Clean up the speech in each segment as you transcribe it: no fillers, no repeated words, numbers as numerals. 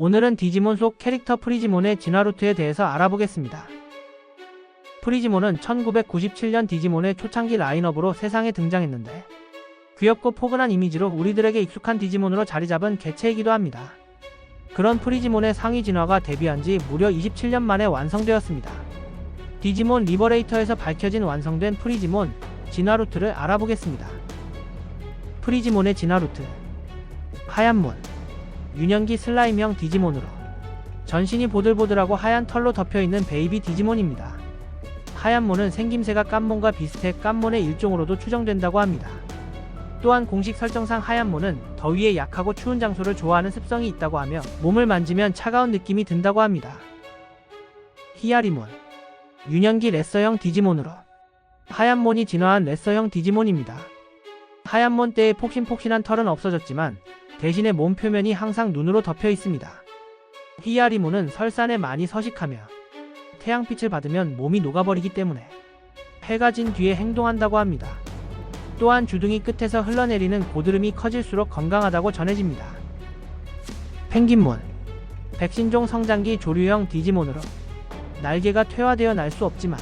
오늘은 디지몬 속 캐릭터 프리지몬의 진화 루트에 대해서 알아보겠습니다. 프리지몬은 1997년 디지몬의 초창기 라인업으로 세상에 등장했는데 귀엽고 포근한 이미지로 우리들에게 익숙한 디지몬으로 자리잡은 개체이기도 합니다. 그런 프리지몬의 상위 진화가 데뷔한 지 무려 27년 만에 완성되었습니다. 디지몬 리버레이터에서 밝혀진 완성된 프리지몬 진화 루트를 알아보겠습니다. 프리지몬의 진화 루트. 하얀몬. 유년기 슬라임형 디지몬으로 전신이 보들보들하고 하얀 털로 덮여있는 베이비 디지몬입니다. 하얀몬은 생김새가 깜몬과 비슷해 깜몬의 일종으로도 추정된다고 합니다. 또한 공식 설정상 하얀몬은 더위에 약하고 추운 장소를 좋아하는 습성이 있다고 하며 몸을 만지면 차가운 느낌이 든다고 합니다. 히야리몬. 유년기 레서형 디지몬으로 하얀몬이 진화한 레서형 디지몬입니다. 하얀몬 때의 폭신폭신한 털은 없어졌지만 대신에 몸 표면이 항상 눈으로 덮여 있습니다. 히야리몬은 설산에 많이 서식하며 태양빛을 받으면 몸이 녹아버리기 때문에 해가 진 뒤에 행동한다고 합니다. 또한 주둥이 끝에서 흘러내리는 고드름이 커질수록 건강하다고 전해집니다. 펭귄몬. 백신종 성장기 조류형 디지몬으로 날개가 퇴화되어 날 수 없지만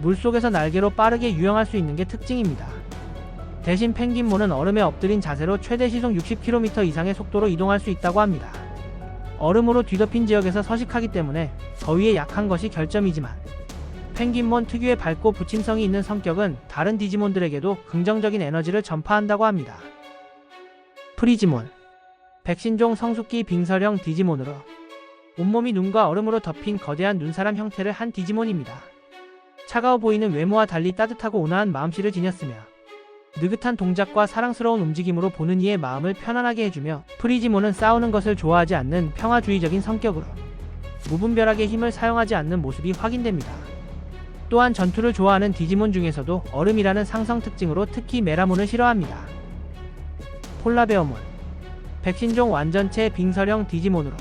물속에서 날개로 빠르게 유영할 수 있는 게 특징입니다. 대신 펭귄몬은 얼음에 엎드린 자세로 최대 시속 60km 이상의 속도로 이동할 수 있다고 합니다. 얼음으로 뒤덮인 지역에서 서식하기 때문에 더위에 약한 것이 결점이지만 펭귄몬 특유의 밝고 부침성이 있는 성격은 다른 디지몬들에게도 긍정적인 에너지를 전파한다고 합니다. 프리지몬. 백신종 성숙기 빙설형 디지몬으로 온몸이 눈과 얼음으로 덮인 거대한 눈사람 형태를 한 디지몬입니다. 차가워 보이는 외모와 달리 따뜻하고 온화한 마음씨를 지녔으며 느긋한 동작과 사랑스러운 움직임으로 보는 이의 마음을 편안하게 해주며 프리지몬은 싸우는 것을 좋아하지 않는 평화주의적인 성격으로 무분별하게 힘을 사용하지 않는 모습이 확인됩니다. 또한 전투를 좋아하는 디지몬 중에서도 얼음이라는 상성 특징으로 특히 메라몬을 싫어합니다. 폴라베어몬. 백신종 완전체 빙설형 디지몬으로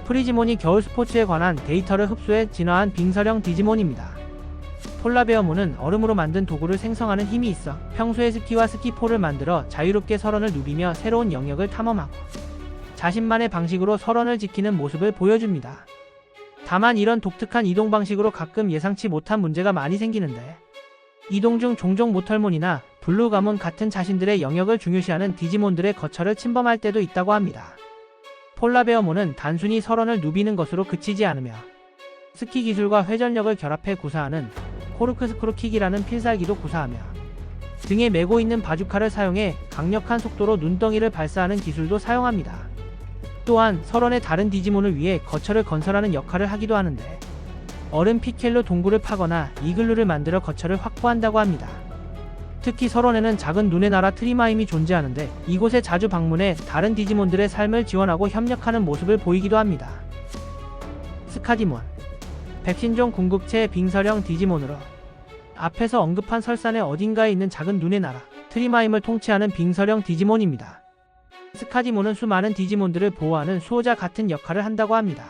프리지몬이 겨울 스포츠에 관한 데이터를 흡수해 진화한 빙설형 디지몬입니다. 폴라베어몬은 얼음으로 만든 도구를 생성하는 힘이 있어 평소에 스키와 스키폴을 만들어 자유롭게 설원을 누비며 새로운 영역을 탐험하고 자신만의 방식으로 설원을 지키는 모습을 보여줍니다. 다만 이런 독특한 이동 방식으로 가끔 예상치 못한 문제가 많이 생기는데 이동 중 종종 모털몬이나 블루가몬 같은 자신들의 영역을 중요시하는 디지몬들의 거처를 침범할 때도 있다고 합니다. 폴라베어몬은 단순히 설원을 누비는 것으로 그치지 않으며 스키 기술과 회전력을 결합해 구사하는 코르크스크루킥이라는 필살기도 구사하며 등에 메고 있는 바주카를 사용해 강력한 속도로 눈덩이를 발사하는 기술도 사용합니다. 또한 설원의 다른 디지몬을 위해 거처를 건설하는 역할을 하기도 하는데 얼음 피켈로 동굴을 파거나 이글루를 만들어 거처를 확보한다고 합니다. 특히 설원에는 작은 눈의 나라 트리마임이 존재하는데 이곳에 자주 방문해 다른 디지몬들의 삶을 지원하고 협력하는 모습을 보이기도 합니다. 스카디몬. 백신종 궁극체 빙설형 디지몬으로 앞에서 언급한 설산의 어딘가에 있는 작은 눈의 나라 트리마임을 통치하는 빙설형 디지몬입니다. 스카디몬은 수많은 디지몬들을 보호하는 수호자 같은 역할을 한다고 합니다.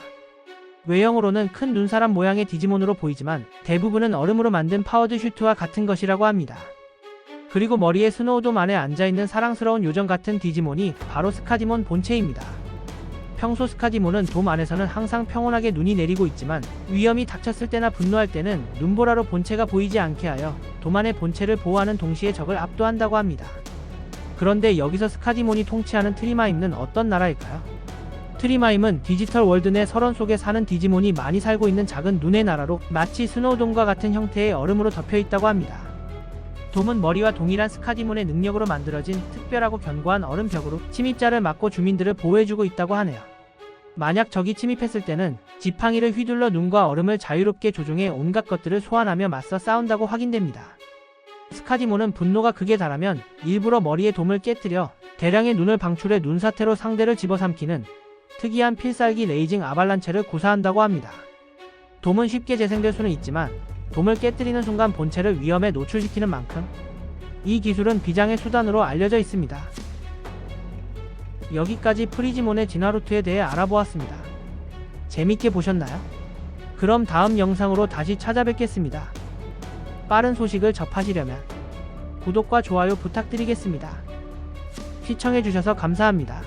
외형으로는 큰 눈사람 모양의 디지몬으로 보이지만 대부분은 얼음으로 만든 파워드 슈트와 같은 것이라고 합니다. 그리고 머리에 스노우돔 안에 앉아있는 사랑스러운 요정 같은 디지몬이 바로 스카디몬 본체입니다. 평소 스카디몬은 돔 안에서는 항상 평온하게 눈이 내리고 있지만 위험이 닥쳤을 때나 분노할 때는 눈보라로 본체가 보이지 않게 하여 돔 안의 본체를 보호하는 동시에 적을 압도한다고 합니다. 그런데 여기서 스카디몬이 통치하는 트리마임은 어떤 나라일까요? 트리마임은 디지털 월드 내 설원 속에 사는 디지몬이 많이 살고 있는 작은 눈의 나라로 마치 스노우돔과 같은 형태의 얼음으로 덮여 있다고 합니다. 돔은 머리와 동일한 스카디몬의 능력으로 만들어진 특별하고 견고한 얼음 벽으로 침입자를 막고 주민들을 보호해주고 있다고 하네요. 만약 적이 침입했을 때는 지팡이를 휘둘러 눈과 얼음을 자유롭게 조종해 온갖 것들을 소환하며 맞서 싸운다고 확인됩니다. 스카디몬은 분노가 극에 달하면 일부러 머리에 돔을 깨뜨려 대량의 눈을 방출해 눈사태로 상대를 집어삼키는 특이한 필살기 레이징 아발란체를 구사한다고 합니다. 돔은 쉽게 재생될 수는 있지만 돔을 깨뜨리는 순간 본체를 위험에 노출시키는 만큼 이 기술은 비장의 수단으로 알려져 있습니다. 여기까지 프리지몬의 진화 루트에 대해 알아보았습니다. 재밌게 보셨나요? 그럼 다음 영상으로 다시 찾아뵙겠습니다. 빠른 소식을 접하시려면 구독과 좋아요 부탁드리겠습니다. 시청해주셔서 감사합니다.